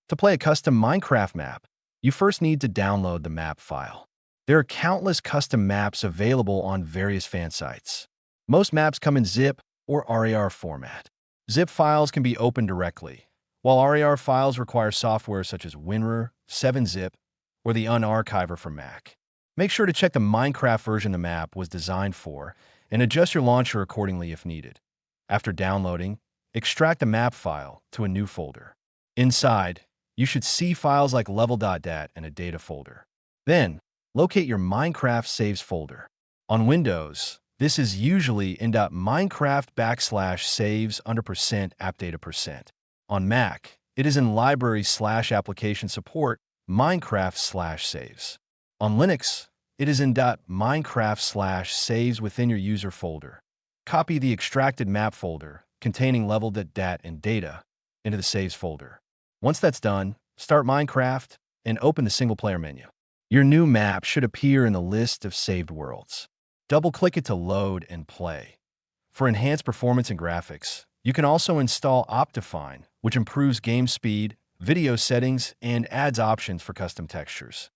To play a custom Minecraft map, you first need to download the map file. There are countless custom maps available on various fan sites. Most maps come in zip or RAR format. Zip files can be opened directly, while RAR files require software such as WinRAR, 7-Zip, or the Unarchiver for Mac. Make sure to check the Minecraft version the map was designed for and adjust your launcher accordingly if needed. After downloading, extract the map file to a new folder. Inside, you should see files like level.dat and a data folder. Then, locate your Minecraft saves folder. On Windows, this is usually in .minecraft \saves under %appdata%. On Mac, it is in library/application support Minecraft/saves. On Linux, it is in .minecraft/saves within your user folder. Copy the extracted map folder containing level.dat and data into the saves folder. Once that's done, start Minecraft and open the single-player menu. Your new map should appear in the list of saved worlds. Double-click it to load and play. For enhanced performance and graphics, you can also install Optifine, which improves game speed, video settings, and adds options for custom textures.